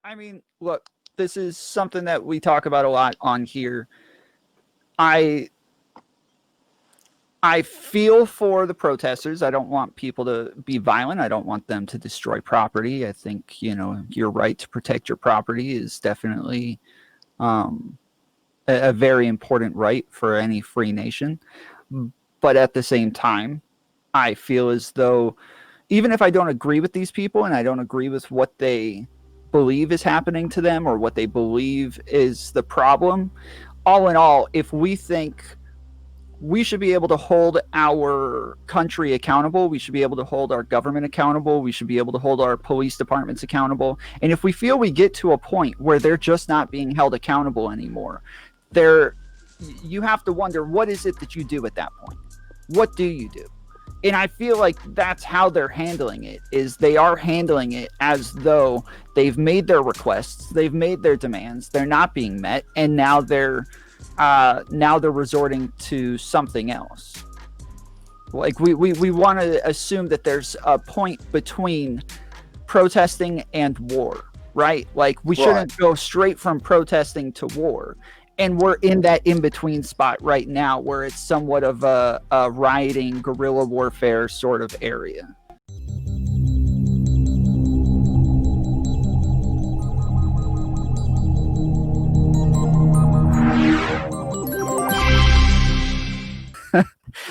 I mean, look, this is something that we talk about a lot on here. I I feel for the protesters. I don't want people to be violent. I don't want them to destroy property. I think, your right to protect your property is definitely um, a very important right for any free nation. But at the same time, I feel as though even if I don't agree with these people and I don't agree with what they believe is happening to them or what they believe is the problem, all in all, if we think we should be able to hold our country accountable, we should be able to hold our government accountable, we should be able to hold our police departments accountable. And if we feel we get to a point where they're just not being held accountable anymore, they're you have to wonder, what is it that you do at that point? What do you do? And I feel like that's how they're handling it, is they are handling it as though they've made their requests, they've made their demands, they're not being met, and now they're resorting to something else. Like we want to assume that there's a point between protesting and war, right? Like we shouldn't go straight from protesting to war. And we're in that in-between spot right now where it's somewhat of a rioting, guerrilla warfare sort of area.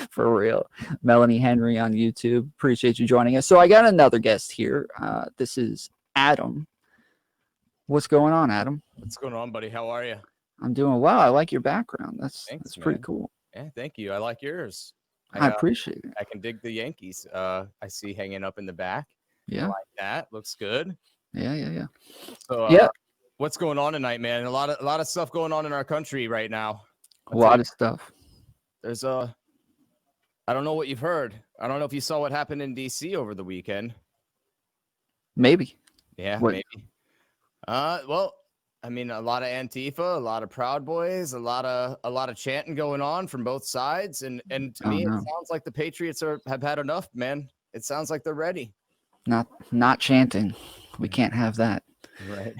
For real. Melanie Henry on YouTube. Appreciate you joining us. So I got another guest here. This is Adam. What's going on, Adam? What's going on, buddy? How are you? I'm doing well. I like your background. Thanks, that's pretty cool. Yeah, thank you. I like yours. I appreciate it. I can dig the Yankees. I see hanging up in the back. Yeah. I like that. Looks good. Yeah. So what's going on tonight, man? A lot of stuff going on in our country right now. A lot of stuff. There's I don't know what you've heard. I don't know if you saw what happened in DC over the weekend. Maybe. Yeah, maybe. Well, I mean, a lot of Antifa, a lot of Proud Boys, a lot of chanting going on from both sides, and to me, it sounds like the Patriots have had enough, man. It sounds like they're ready. Not chanting. We can't have that. Right.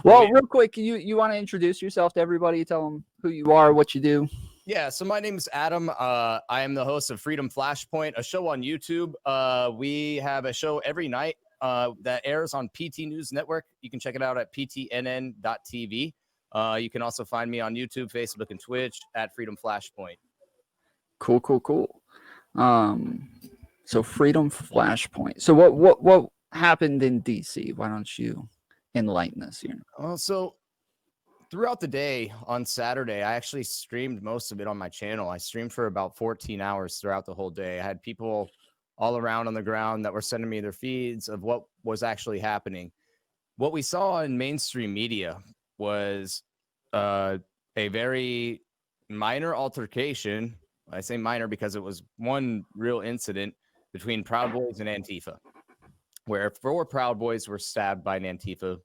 Well, real quick, you want to introduce yourself to everybody? Tell them who you are, what you do. Yeah, so my name is Adam. I am the host of Freedom Flashpoint, a show on YouTube. We have a show every night that airs on PT News Network. You can check it out at ptnn.tv. You can also find me on YouTube, Facebook, and Twitch at Freedom Flashpoint. Cool. So Freedom Flashpoint. So what happened in DC? Why don't you enlighten us here? So throughout the day on Saturday, I actually streamed most of it on my channel. I streamed for about 14 hours throughout the whole day. I had people all around on the ground that were sending me their feeds of what was actually happening. What we saw in mainstream media was a very minor altercation. I say minor because it was one real incident between Proud Boys and Antifa, where 4 Proud Boys were stabbed by an Antifa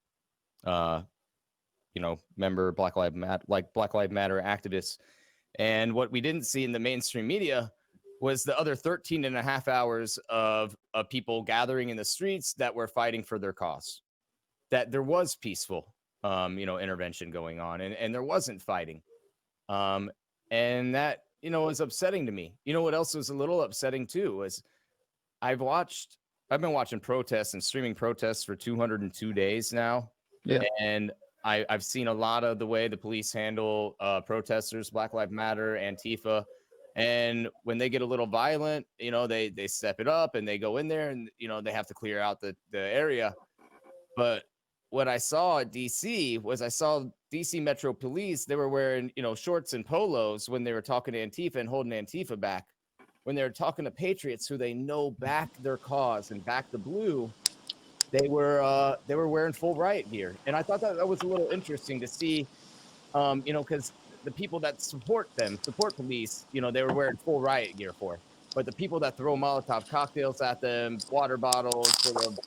member, Black Lives Matter activists. And what we didn't see in the mainstream media was the other 13 and a half hours of people gathering in the streets that were fighting for their cause, that there was peaceful, intervention going on, and there wasn't fighting. And that, was upsetting to me. You know what else was a little upsetting too was I've been watching protests and streaming protests for 202 days now. Yeah. And I've seen a lot of the way the police handle protesters, Black Lives Matter, Antifa. And when they get a little violent, they step it up and they go in there and, they have to clear out the area. But what I saw at DC was I saw DC Metro Police. They were wearing, shorts and polos when they were talking to Antifa and holding Antifa back. When they were talking to patriots who they know back their cause and back the blue, they were wearing full riot gear. And I thought that was a little interesting to see, because the people that support police, they were wearing full riot gear for. But the people that throw Molotov cocktails at them, water bottles full of,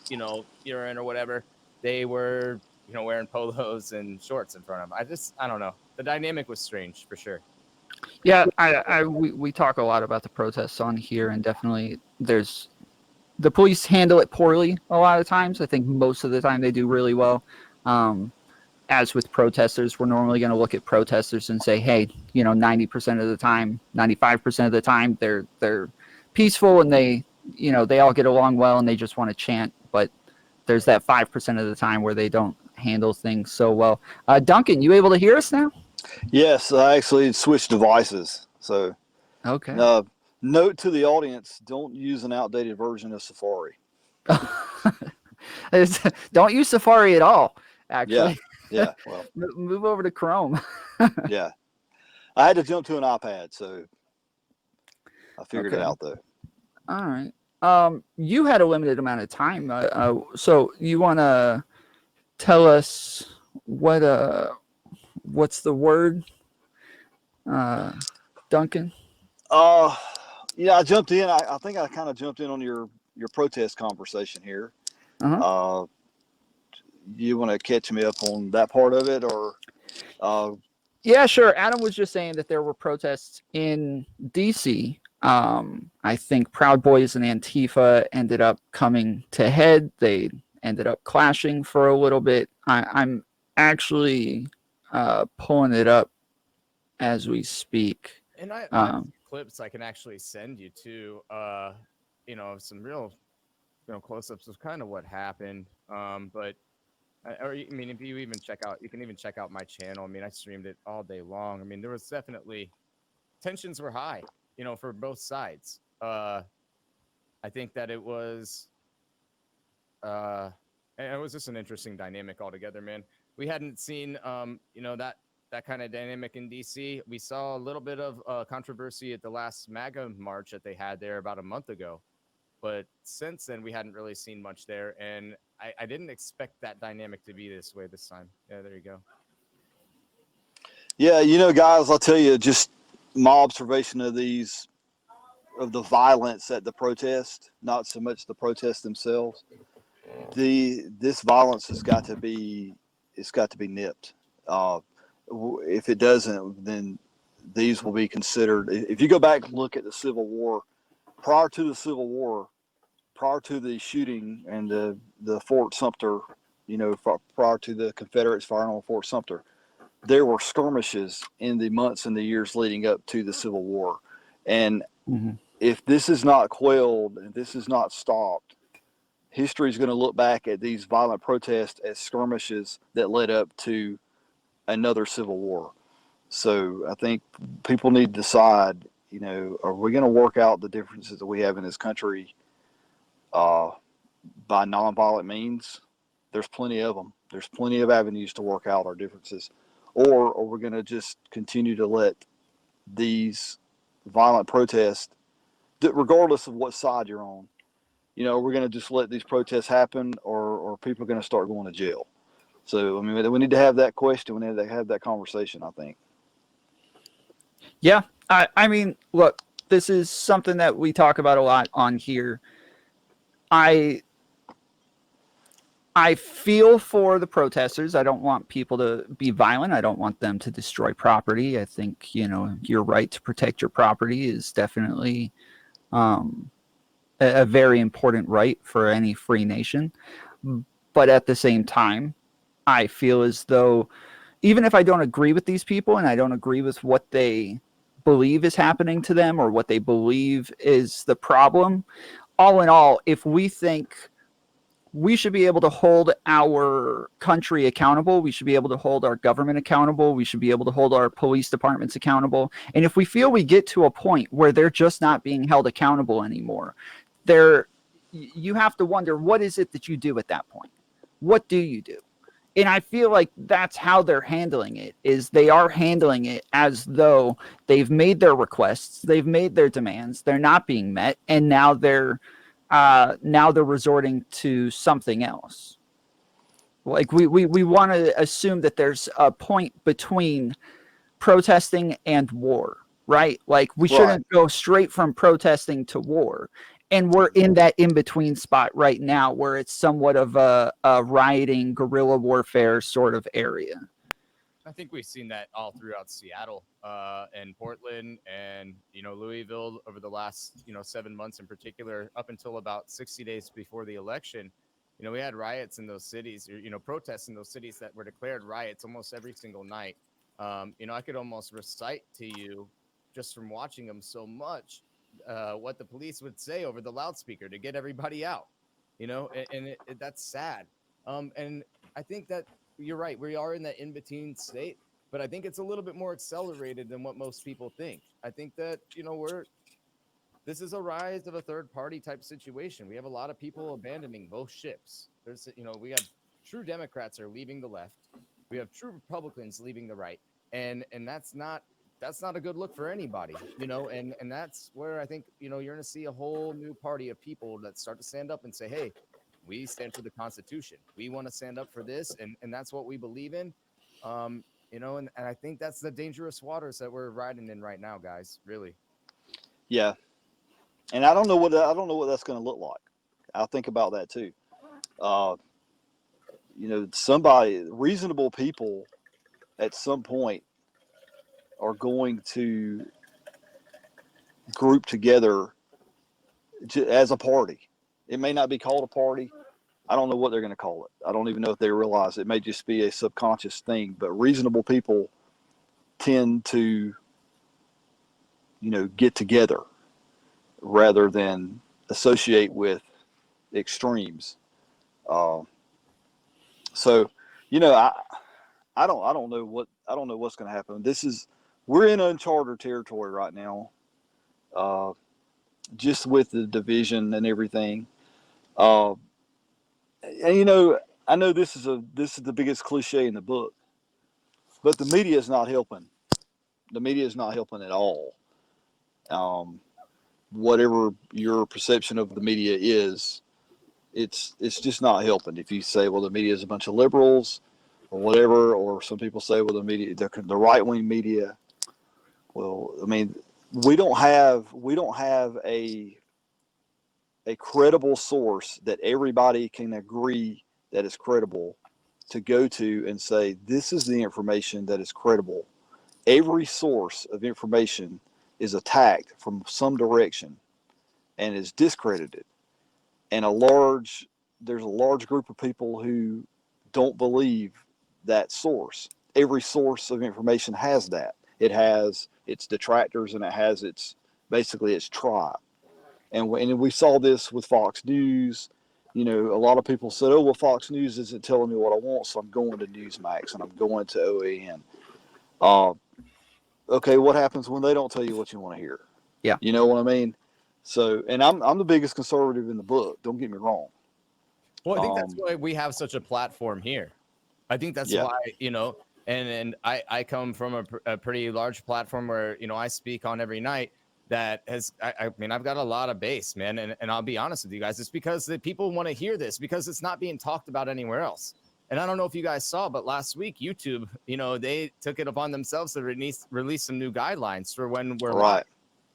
urine or whatever, they were, wearing polos and shorts in front of them. I don't know. The dynamic was strange for sure. Yeah, we talk a lot about the protests on here, and definitely there's the police handle it poorly a lot of times. I think most of the time they do really well. As with protesters, we're normally going to look at protesters and say, hey, 90% of the time, 95% of the time, they're peaceful and they all get along well and they just want to chant. But there's that 5% of the time where they don't handle things so well. Duncan, you able to hear us now? Yes, I actually switched devices. So, Okay. note to the audience: don't use an outdated version of Safari. Don't use Safari at all, Yeah, actually. yeah. Well, Move over to Chrome. yeah. I had to jump to an iPad, so I figured it Okay. out though. All right. You had a limited amount of time, so you want to tell us what's the word, Duncan? Uh, yeah, I jumped in. I think I kind of jumped in on your protest conversation here. Uh-huh. Uh, you want to catch me up on that part of it, or? Yeah, sure. Adam was just saying that there were protests in DC. I think Proud Boys and Antifa ended up coming to head. They ended up clashing for a little bit. I'm actually pulling it up as we speak. And I have some clips I can actually send you to, some real, close-ups of kind of what happened. But I mean, if you even you can even check out my channel. I mean, I streamed it all day long. I mean, there was definitely tensions were high, for both sides. I think that it was just an interesting dynamic altogether, man. We hadn't seen, that kind of dynamic in DC. We saw a little bit of controversy at the last MAGA march that they had there about a month ago. But since then, we hadn't really seen much there. And I didn't expect that dynamic to be this way this time. Yeah, there you go. Yeah, guys, I'll tell you just my observation of the violence at the protest, not so much the protests themselves. This violence has got to be nipped. If it doesn't, then these will be considered. If you go back and look at the Civil War, prior to the Civil War, prior to the shooting and the Fort Sumter, prior to the Confederates firing on Fort Sumter, there were skirmishes in the months and the years leading up to the Civil War. And if this is not quelled and this is not stopped, history is going to look back at these violent protests as skirmishes that led up to another Civil War. So I think people need to decide, are we going to work out the differences that we have in this country by nonviolent means? There's plenty of them. There's plenty of avenues to work out our differences. Or are we going to just continue to let these violent protests, regardless of what side you're on, we're going to just let these protests happen, or people are going to start going to jail? So, I mean, we need to have that question. We need to have that conversation, I think. Yeah. I mean, look, this is something that we talk about a lot on here. I feel for the protesters. I don't want people to be violent. I don't want them to destroy property. I think, your right to protect your property is definitely a very important right for any free nation. But at the same time, I feel as though even if I don't agree with these people and I don't agree with what they believe is happening to them or what they believe is the problem, all in all, if we think we should be able to hold our country accountable, we should be able to hold our government accountable, we should be able to hold our police departments accountable. And if we feel we get to a point where they're just not being held accountable anymore, you have to wonder, what is it that you do at that point? What do you do? And I feel like that's how they're handling it, is they are handling it as though they've made their requests, they've made their demands, they're not being met, and now they're resorting to something else. Like we want to assume that there's a point between protesting and war, right? Like we shouldn't go straight from protesting to war. And we're in that in-between spot right now where it's somewhat of a rioting, guerrilla warfare sort of area. I think we've seen that all throughout Seattle and Portland and, Louisville over the last, 7 months in particular, up until about 60 days before the election. We had riots in those cities, or, protests in those cities that were declared riots almost every single night. I could almost recite to you just from watching them so much what the police would say over the loudspeaker to get everybody out, and that's sad. And I think that you're right. We are in that in-between state, but I think it's a little bit more accelerated than what most people think. I think that, this is a rise of a third party type situation. We have a lot of people abandoning both ships. We have true Democrats are leaving the left. We have true Republicans leaving the right. And that's not a good look for anybody, and that's where I think, you're going to see a whole new party of people that start to stand up and say, hey, we stand for the Constitution. We want to stand up for this, and that's what we believe in. And I think that's the dangerous waters that we're riding in right now, guys. Really. Yeah, and I don't know what that's going to look like. I think about that too. Reasonable people at some point are going to group together as a party. It may not be called a party. I don't know what they're going to call it. I don't even know if they realize it may just be a subconscious thing, but reasonable people tend to, get together rather than associate with extremes. So, I don't know what's going to happen. We're in uncharted territory right now, just with the division and everything. And I know this is the biggest cliche in the book, but the media is not helping. The media is not helping at all. Whatever your perception of the media is, it's just not helping. If you say, well, the media is a bunch of liberals or whatever, or some people say, well, the right wing media. Well, I mean, we don't have a credible source that everybody can agree that is credible to go to and say, this is the information that is credible. Every source of information is attacked from some direction and is discredited. And there's a large group of people who don't believe that source. Every source of information has that. It has its detractors and it has its tribe. And we saw this with Fox News. A lot of people said, oh, well, Fox News isn't telling me what I want, so I'm going to Newsmax and I'm going to OAN. Okay, what happens when they don't tell you what you want to hear? Yeah. You know what I mean? So, and I'm the biggest conservative in the book. Don't get me wrong. Well, I think that's why we have such a platform here. I think that's why, and I come from a pretty large platform where, I speak on every night that has, I mean, I've got a lot of base, man. And I'll be honest with you guys, it's because the people want to hear this because it's not being talked about anywhere else. And I don't know if you guys saw, but last week, YouTube, they took it upon themselves to release some new guidelines for when we're live.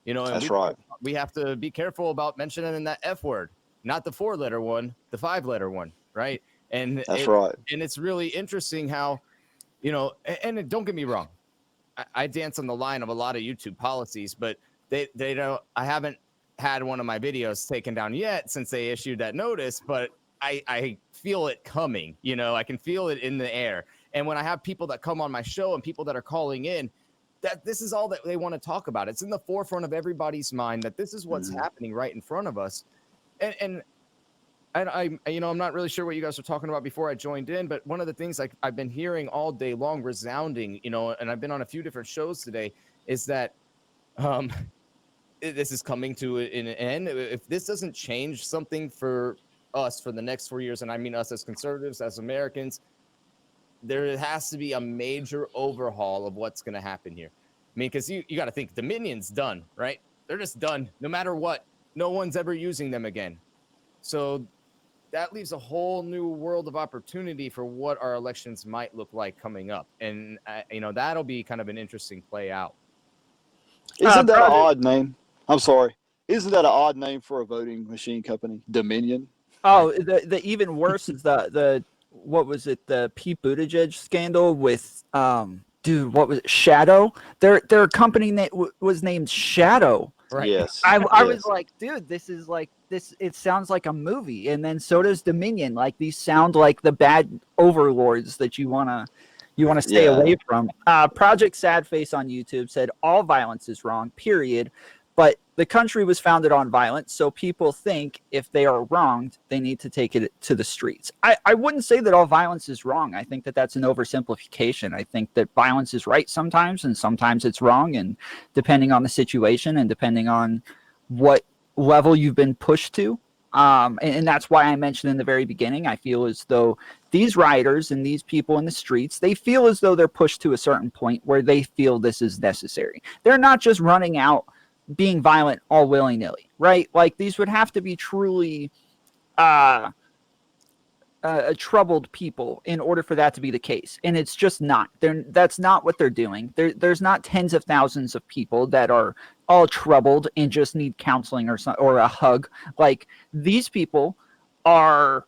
And that's right. We have to be careful about mentioning that F word, not the 4-letter one, the 5-letter one, right? And that's right. And it's really interesting how, and don't get me wrong, I dance on the line of a lot of YouTube policies, but they don't. I haven't had one of my videos taken down yet since they issued that notice, but I feel it coming. I can feel it in the air. And when I have people that come on my show and people that are calling in, that this is all that they want to talk about. It's in the forefront of everybody's mind that this is what's happening right in front of us. And I'm not really sure what you guys were talking about before I joined in, but one of the things I've been hearing all day long resounding, and I've been on a few different shows today, is that this is coming to an end. If this doesn't change something for us for the next 4 years, and I mean us as conservatives, as Americans, there has to be a major overhaul of what's going to happen here. I mean, because you got to think Dominion's done, right? They're just done. No matter what, no one's ever using them again. So that leaves a whole new world of opportunity for what our elections might look like coming up. And, that'll be kind of an interesting play out. Isn't that an odd name? I'm sorry. Isn't that an odd name for a voting machine company? Dominion? Oh, the even worse is the what was it, the Pete Buttigieg scandal with dude, what was it, Shadow? Their company was named Shadow. Right. Yes. I was Yes. like, dude, this is like this. It sounds like a movie, and then so does Dominion. Like these sound like the bad overlords that you wanna stay Yeah. away from. Project Sad Face on YouTube said all violence is wrong. Period. But the country was founded on violence, so people think if they are wronged, they need to take it to the streets. I wouldn't say that all violence is wrong. I think that that's an oversimplification. I think that violence is right sometimes, and sometimes it's wrong, and depending on the situation and depending on what level you've been pushed to. And that's why I mentioned in the very beginning, I feel as though these rioters and these people in the streets, they feel as though they're pushed to a certain point where they feel this is necessary. They're not just running out being violent all willy-nilly, right? Like these would have to be truly troubled people in order for that to be the case, and it's just not. That's not what they're doing. There's not tens of thousands of people that are all troubled and just need counseling or a hug. Like these people are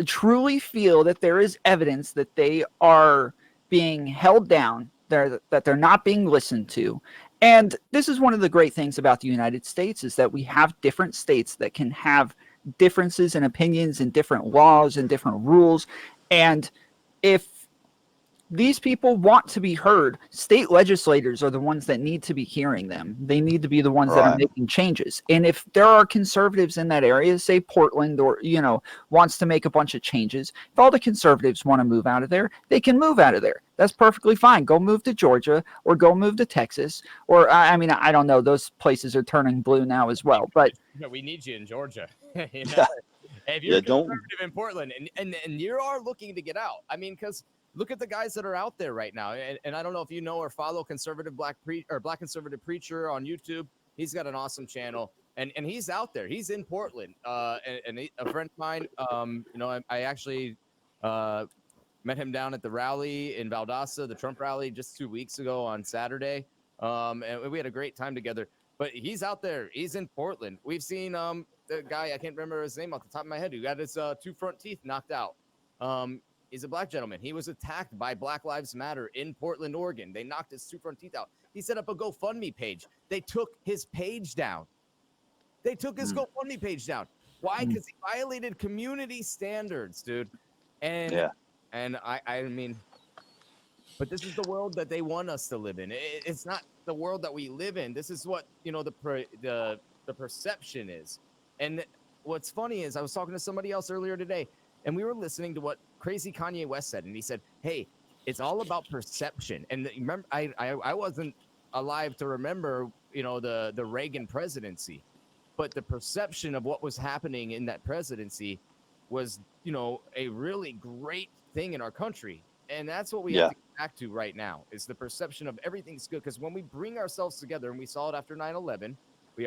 truly feel that there is evidence that they are being held down, that they're not being listened to. And this is one of the great things about the United States is that we have different states that can have differences in opinions and different laws and different rules. And if these people want to be heard, state legislators are the ones that need to be hearing them. They need to be the ones that are Right. making changes. And if there are conservatives in that area, say Portland or, wants to make a bunch of changes, if all the conservatives want to move out of there, they can move out of there. That's perfectly fine. Go move to Georgia or go move to Texas. Or, I mean, I don't know. Those places are turning blue now as well. But we need you in Georgia. You know? Yeah. If you're Yeah, don't- conservative in Portland and you are looking to get out, I mean, because look at the guys that are out there right now. And I don't know if you know or follow conservative black conservative preacher on YouTube. He's got an awesome channel, and he's out there. He's in Portland. And a friend of mine, I actually met him down at the rally in Valdosta, the Trump rally, just 2 weeks ago on Saturday. And we had a great time together. But he's out there. He's in Portland. We've seen the guy, I can't remember his name off the top of my head, who got his two front teeth knocked out. He's a black gentleman. He was attacked by Black Lives Matter in Portland, Oregon. They knocked his two front teeth out. He set up a GoFundMe page. They took his page down. They took his GoFundMe page down. Why? Because he violated community standards, dude. And Yeah. and I mean, but this is the world that they want us to live in. It's not the world that we live in. This is what the perception is. And what's funny is I was talking to somebody else earlier today, and we were listening to what crazy Kanye West said, and he said, "Hey, it's all about perception." And remember, I wasn't alive to remember, the Reagan presidency, but the perception of what was happening in that presidency was, a really great thing in our country. And that's what we have to get back to right now, is the perception of everything's good. Because when we bring ourselves together, and we saw it after 9/11,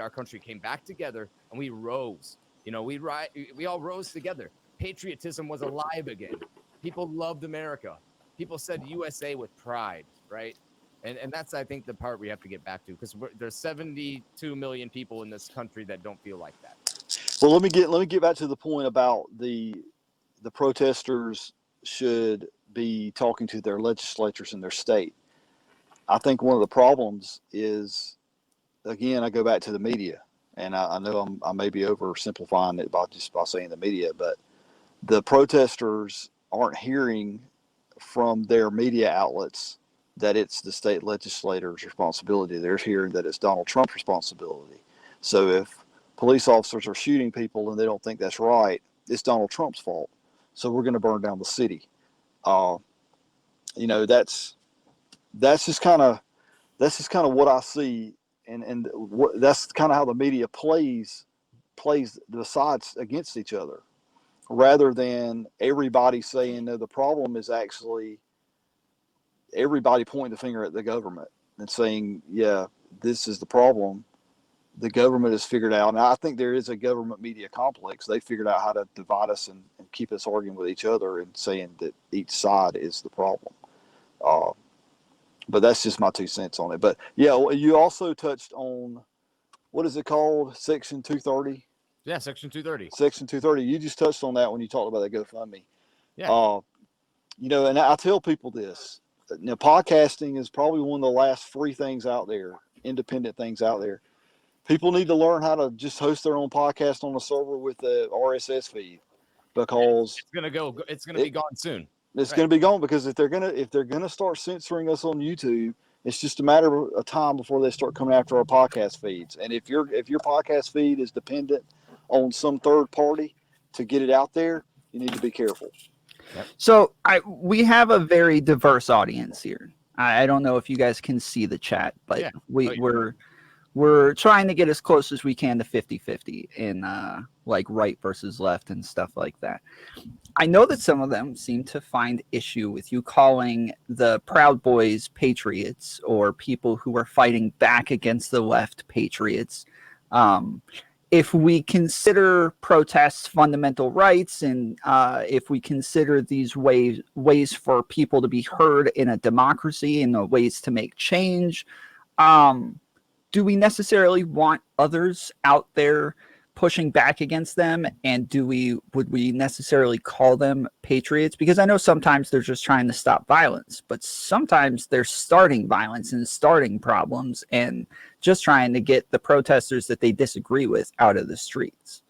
our country came back together and we rose. We all rose together. Patriotism was alive again. People loved America. People said USA with pride, right? And that's, I think, the part we have to get back to, because there's 72 million people in this country that don't feel like that. Well, let me get back to the point about the protesters should be talking to their legislatures in their state. I think one of the problems is, again, I go back to the media, and I know I may be oversimplifying it by saying the media, but the protesters aren't hearing from their media outlets that it's the state legislators' responsibility. They're hearing that it's Donald Trump's responsibility. So if police officers are shooting people and they don't think that's right, it's Donald Trump's fault. So we're going to burn down the city. That's just kind of what I see, and that's kind of how the media plays the sides against each other, rather than everybody saying, no, the problem is actually everybody pointing the finger at the government and saying, yeah, this is the problem. The government has figured out, and I think there is a government media complex. They figured out how to divide us and keep us arguing with each other and saying that each side is the problem. But that's just my 2 cents on it. But yeah, you also touched on, what is it called? Section 230? Yeah, Section 230. Section 230. You just touched on that when you talked about the GoFundMe. Yeah. You know, and I tell people this. Now, podcasting is probably one of the last free things out there, independent things out there. People need to learn how to just host their own podcast on a server with the RSS feed, because It's gonna be gone soon. it's Right. going to be gone. Because if they're gonna start censoring us on YouTube, it's just a matter of time before they start coming after our podcast feeds. And if your podcast feed is dependent on some third party to get it out there, you need to be careful. So we have a very diverse audience here. I don't know if you guys can see the chat, but Yeah. we're trying to get as close as we can to 50-50 in like right versus left and stuff like that. I know that some of them seem to find issue with you calling the Proud Boys patriots, or people who are fighting back against the left patriots. If we consider protests fundamental rights, and if we consider these ways for people to be heard in a democracy and the ways to make change, do we necessarily want others out there pushing back against them? And would we necessarily call them patriots? Because I know sometimes they're just trying to stop violence, but sometimes they're starting violence and starting problems and just trying to get the protesters that they disagree with out of the streets.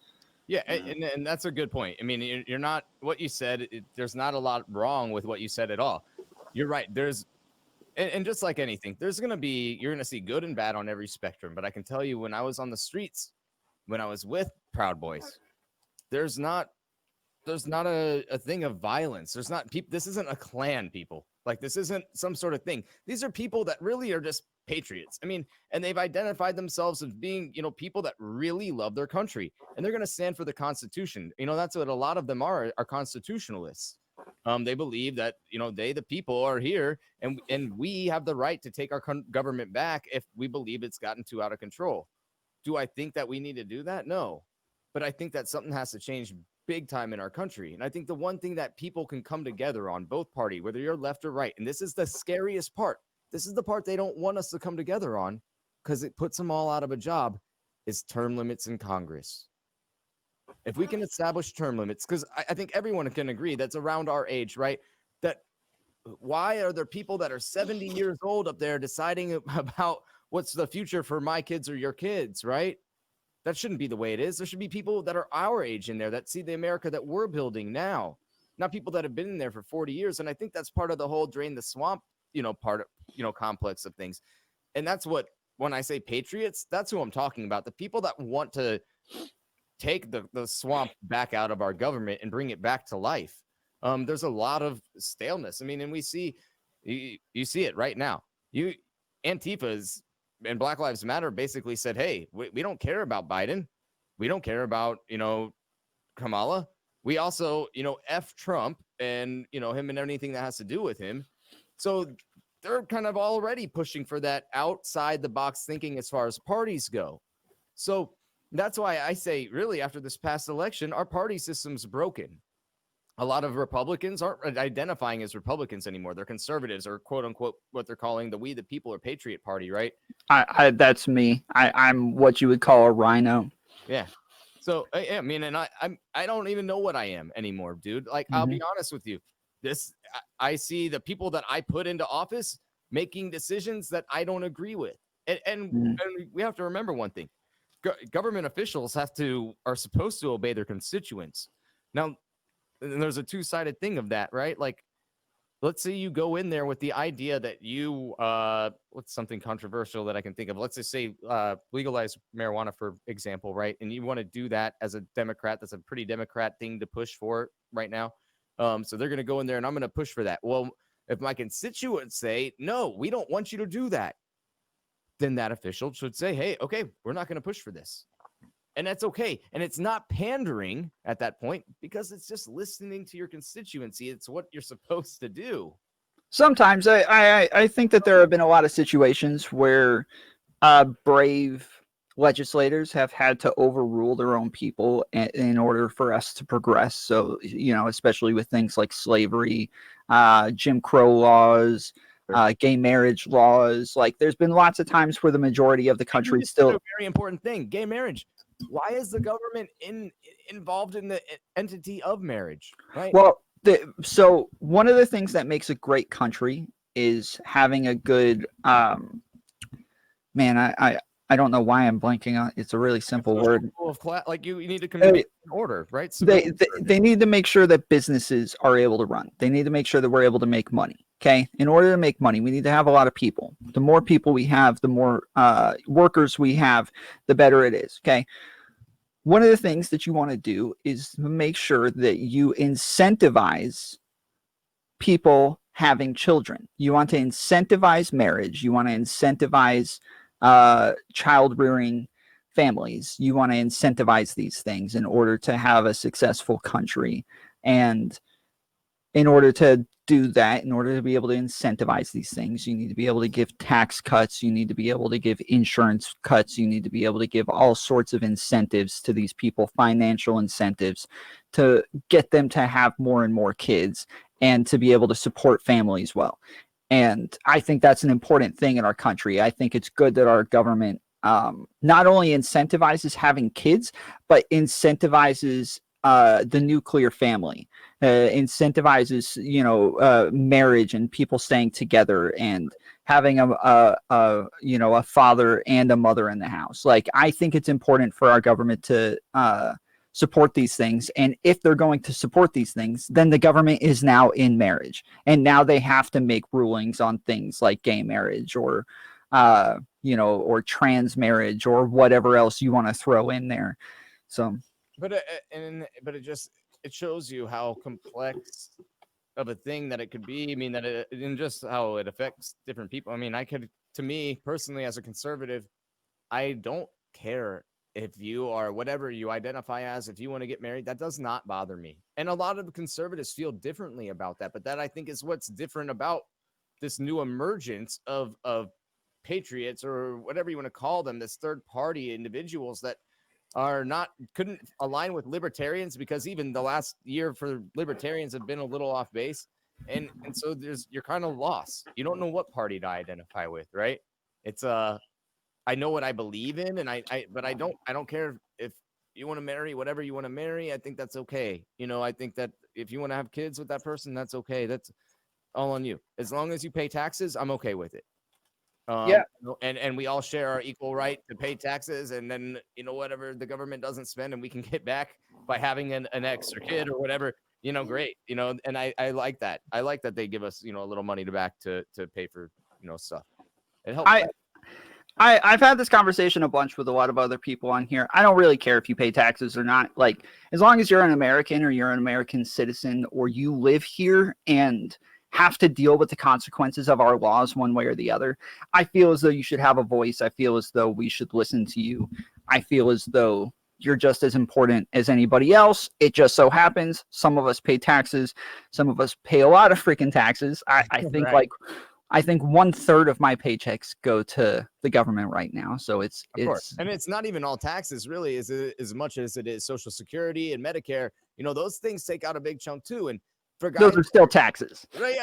Yeah, and that's a good point. I mean, you're not, what you said, there's not a lot wrong with what you said at all. You're right. And just like anything, you're going to see good and bad on every spectrum. But I can tell you, when I was on the streets, when I was with Proud Boys, there's not a thing of violence. There's not people. This isn't a clan, people. Like, this isn't some sort of thing. These are people that really are just patriots. I mean, and they've identified themselves as being, people that really love their country, and they're going to stand for the Constitution. That's what a lot of them are constitutionalists. They believe that, the people are here, and we have the right to take our government back if we believe it's gotten too out of control. Do I think that we need to do that? No. But I think that something has to change big time in our country. And I think the one thing that people can come together on, both party, whether you're left or right, and this is the scariest part, this is the part they don't want us to come together on, because it puts them all out of a job, is term limits in Congress. If we can establish term limits, because I think everyone can agree that's around our age, right? That why are there people that are 70 years old up there deciding about what's the future for my kids or your kids, right? That shouldn't be the way it is. There should be people that are our age in there that see the America that we're building now, not people that have been in there for 40 years. And I think that's part of the whole drain the swamp, complex of things. And that's what, when I say patriots, that's who I'm talking about. The people that want to take the swamp back out of our government and bring it back to life. There's a lot of staleness. I mean, and we see, you see it right now. Antifa's and Black Lives Matter basically said, hey, we don't care about Biden. We don't care about, Kamala. We also, F Trump and, him and anything that has to do with him. So they're kind of already pushing for that outside the box thinking as far as parties go. So that's why I say, really, after this past election, our party system's broken. A lot of Republicans aren't identifying as Republicans anymore. They're conservatives, or quote unquote, what they're calling the We the People or Patriot Party, right? That's me. I'm what you would call a rhino. Yeah. So I mean, and I don't even know what I am anymore, dude. Like, I'll be honest with you. I see the people that I put into office making decisions that I don't agree with, and we have to remember one thing: government officials are supposed to obey their constituents. Now, and there's a two-sided thing of that, right? Like, let's say you go in there with the idea that you, what's something controversial that I can think of? Let's just say legalize marijuana, for example, right? And you want to do that as a Democrat. That's a pretty Democrat thing to push for right now. So they're going to go in there and I'm going to push for that. Well, if my constituents say, no, we don't want you to do that, then that official should say, hey, okay, we're not going to push for this. And that's okay. And it's not pandering at that point, because it's just listening to your constituency. It's what you're supposed to do. Sometimes I think that there have been a lot of situations where brave legislators have had to overrule their own people in order for us to progress. So, especially with things like slavery, Jim Crow laws, gay marriage laws. Like, there's been lots of times where the majority of the country still. A very important thing, gay marriage. Why is the government involved in the entity of marriage? Right. Well, So one of the things that makes a great country is having a good man. I don't know why I'm blanking on. It's a really simple word. Like you need to communicate in order, right? They need to make sure that businesses are able to run. They need to make sure that we're able to make money. Okay. In order to make money, we need to have a lot of people. The more people we have, the more workers we have, the better it is. Okay. One of the things that you want to do is make sure that you incentivize people having children. You want to incentivize marriage. You want to incentivize child rearing families. You want to incentivize these things in order to have a successful country. And in order to do that, in order to be able to incentivize these things, you need to be able to give tax cuts. You need to be able to give insurance cuts. You need to be able to give all sorts of incentives to these people, financial incentives to get them to have more and more kids and to be able to support families well. And I think that's an important thing in our country. I think it's good that our government not only incentivizes having kids, but incentivizes the nuclear family, incentivizes marriage and people staying together and having a father and a mother in the house. Like, I think it's important for our government to support these things, and if they're going to support these things, then the government is now in marriage, and now they have to make rulings on things like gay marriage or or trans marriage or whatever else you want to throw in there. So but it shows you how complex of a thing that it could be. I mean, that in just how it affects different people. I mean, to me personally, as a conservative, I don't care if you are whatever you identify as. If you want to get married, that does not bother me. And a lot of conservatives feel differently about that. But that, I think, is what's different about this new emergence of patriots, or whatever you want to call them, this third party individuals that couldn't align with libertarians, because even the last year for libertarians have been a little off base. And so you're kind of lost. You don't know what party to identify with, right? It's I know what I believe in, and but I don't care if you want to marry whatever you want to marry. I think that's okay. I think that if you want to have kids with that person, that's okay. That's all on you. As long as you pay taxes, I'm okay with it. Yeah. And we all share our equal right to pay taxes, and then whatever the government doesn't spend and we can get back by having an extra kid or whatever, great. And I like that. I like that they give us a little money back to pay for stuff. It helps. I've had this conversation a bunch with a lot of other people on here. I don't really care if you pay taxes or not. Like, as long as you're an American or you're an American citizen or you live here and have to deal with the consequences of our laws one way or the other, I feel as though you should have a voice. I feel as though we should listen to you. I feel as though you're just as important as anybody else. It just so happens some of us pay taxes. Some of us pay a lot of freaking taxes. I think Right. I think 1/3 of my paychecks go to the government right now. So it's and it's not even all taxes really, as much as it is Social Security and Medicare. Those things take out a big chunk too. And for guys, those are still taxes. Right?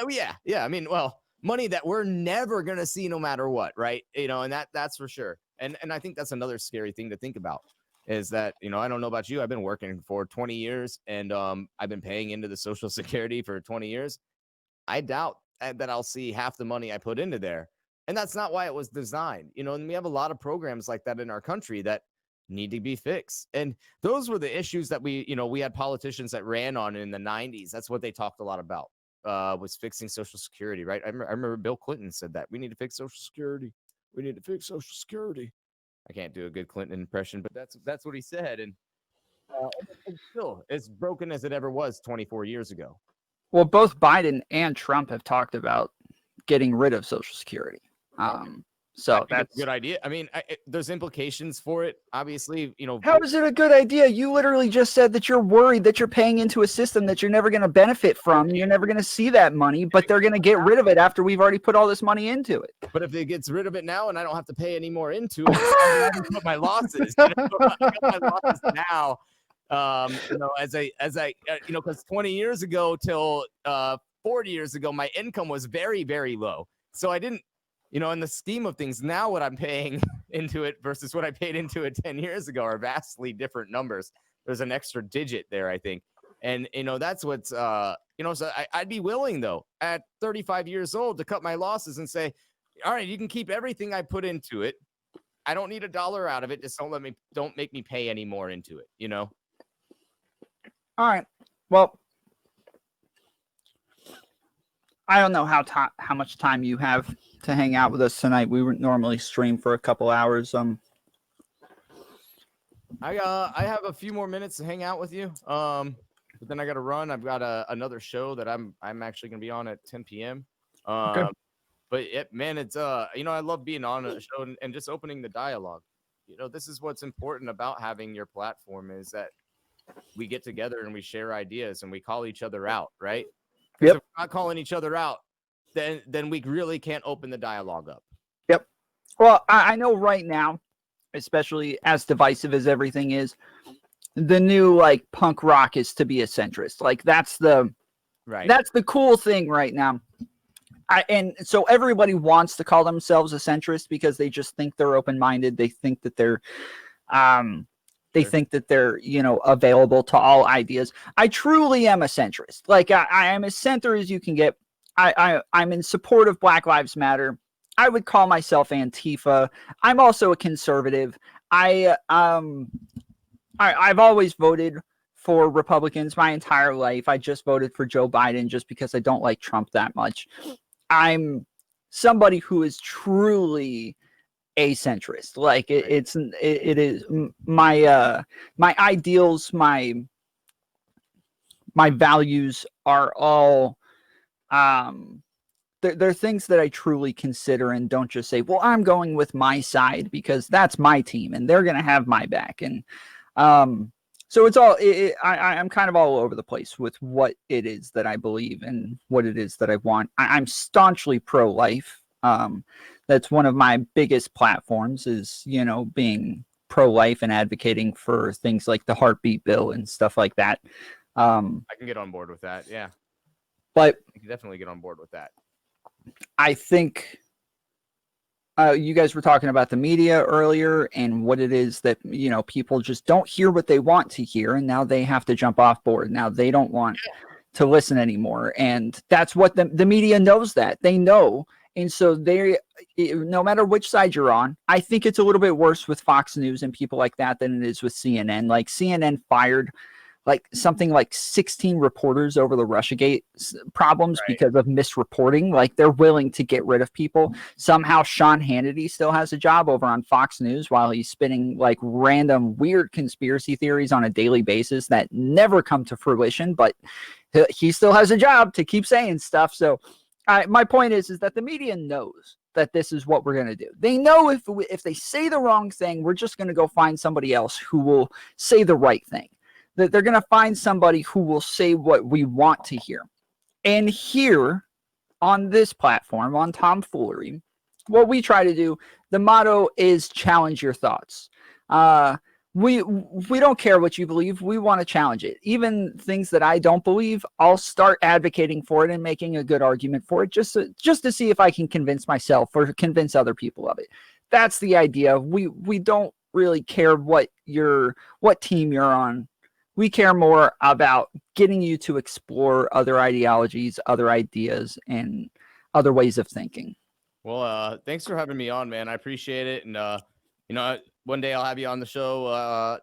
Yeah. I mean, well, money that we're never gonna see no matter what, right? And that's for sure. And I think that's another scary thing to think about, is that I don't know about you. I've been working for 20 years, and I've been paying into the Social Security for 20 years. I doubt that I'll see half the money I put into there. And that's not why it was designed. And we have a lot of programs like that in our country that need to be fixed. And those were the issues that we had politicians that ran on in the 90s. That's what they talked a lot about, was fixing Social Security, right? I remember Bill Clinton said that we need to fix Social Security. We need to fix Social Security. I can't do a good Clinton impression, but that's what he said. And still, as broken as it ever was 24 years ago. Well, both Biden and Trump have talked about getting rid of Social Security. So that's a good idea. I mean, there's implications for it, obviously. How is it a good idea? You literally just said that you're worried that you're paying into a system that you're never going to benefit from. You're never going to see that money, but they're going to get rid of it after we've already put all this money into it. But if it gets rid of it now and I don't have to pay any more into it, I can put my losses. I got my losses now. Because 20 years ago till 40 years ago, my income was very, very low. So I didn't, in the scheme of things, now what I'm paying into it versus what I paid into it 10 years ago are vastly different numbers. There's an extra digit there, I think. And, that's what's, so I'd be willing, though, at 35 years old to cut my losses and say, all right, you can keep everything I put into it. I don't need $1 out of it. Just don't make me pay any more into it, All right. Well, I don't know how much time you have to hang out with us tonight. We would normally stream for a couple hours. I have a few more minutes to hang out with you. But then I got to run. I've got another show that I'm actually going to be on at 10 p.m. Okay. But man, it's I love being on a show and just opening the dialogue. This is what's important about having your platform, is that we get together and we share ideas and we call each other out, right? Because if we're not calling each other out, then we really can't open the dialogue up. Yep. Well, I know right now, especially as divisive as everything is, the new like punk rock is to be a centrist. Like that's the cool thing right now. And so everybody wants to call themselves a centrist because they just think they're open-minded. They think that they're available to all ideas. I truly am a centrist. Like I am as center as you can get. I'm in support of Black Lives Matter. I would call myself Antifa. I'm also a conservative. I've always voted for Republicans my entire life. I just voted for Joe Biden just because I don't like Trump that much. I'm somebody who is truly a centrist. Like it is my ideals, my values are all they're things that I truly consider and don't just say, well, I'm going with my side because that's my team and they're going to have my back. And so it's all I'm kind of all over the place with what it is that I believe and what it is that I want. I'm staunchly pro-life. That's one of my biggest platforms is, being pro-life and advocating for things like the heartbeat bill and stuff like that. I can get on board with that. Yeah. But I can definitely get on board with that. I think you guys were talking about the media earlier and what it is that, people just don't hear what they want to hear. And now they have to jump off board. Now they don't want to listen anymore. And that's what the media knows that. They know. And so no matter which side you're on, I think it's a little bit worse with Fox News and people like that than it is with CNN. Like CNN fired something like 16 reporters over the Russiagate problems because of misreporting. Like they're willing to get rid of people. Somehow Sean Hannity still has a job over on Fox News while he's spinning like random weird conspiracy theories on a daily basis that never come to fruition, but he still has a job to keep saying stuff. So my point is that the media knows that this is what we're going to do. They know if they say the wrong thing, we're just going to go find somebody else who will say the right thing. That they're going to find somebody who will say what we want to hear. And here on this platform, on Tomfoolery, what we try to do, the motto is challenge your thoughts. We don't care what you believe. We want to challenge it. Even things that I don't believe, I'll start advocating for it and making a good argument for it just to see if I can convince myself or convince other people of it. That's the idea. We don't really care what team you're on. We care more about getting you to explore other ideologies, other ideas, and other ways of thinking. Well, thanks for having me on, man. I appreciate it. And, one day I'll have you on the show,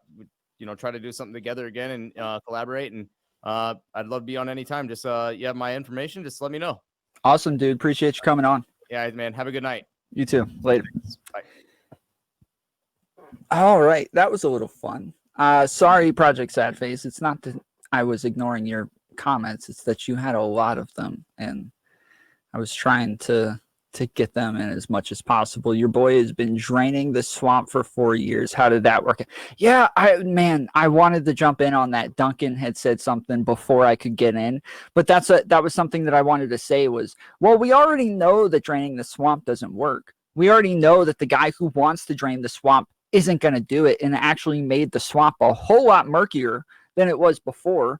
try to do something together again and collaborate. And I'd love to be on anytime. Just you have my information. Just let me know. Awesome, dude. Appreciate you coming on. Yeah, man. Have a good night. You too. Later. Bye. All right. That was a little fun. Sorry, Project Sad Face. It's not that I was ignoring your comments. It's that you had a lot of them, and I was trying to get them in as much as possible. Your boy has been draining the swamp for 4 years. How did that work? Yeah, I wanted to jump in on that. Duncan had said something before I could get in, but that was something that I wanted to say was, well, we already know that draining the swamp doesn't work. We already know that the guy who wants to drain the swamp isn't going to do it and actually made the swamp a whole lot murkier than it was before.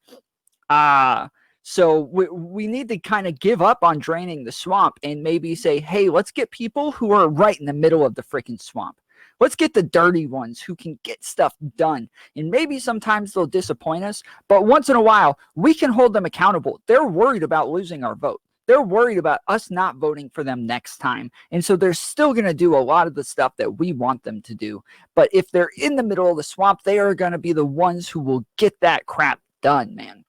So we need to kind of give up on draining the swamp and maybe say, hey, let's get people who are right in the middle of the freaking swamp. Let's get the dirty ones who can get stuff done. And maybe sometimes they'll disappoint us, but once in a while, we can hold them accountable. They're worried about losing our vote. They're worried about us not voting for them next time. And so they're still going to do a lot of the stuff that we want them to do. But if they're in the middle of the swamp, they are going to be the ones who will get that crap done, man.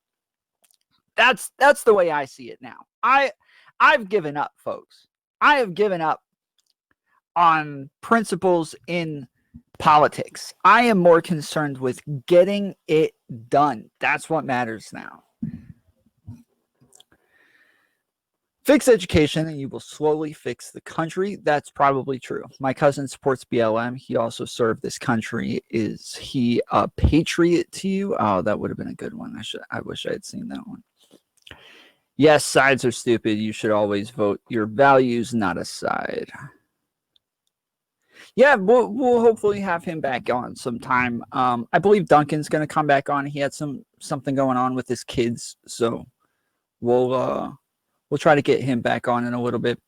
That's the way I see it now. I've given up, folks. I have given up on principles in politics. I am more concerned with getting it done. That's what matters now. Fix education and you will slowly fix the country. That's probably true. My cousin supports BLM. He also served this country. Is he a patriot to you? Oh, that would have been a good one. I wish I had seen that one. Yes, sides are stupid. You should always vote your values, not a side. Yeah, we'll hopefully have him back on sometime. I believe Duncan's going to come back on. He had something going on with his kids, so we'll try to get him back on in a little bit.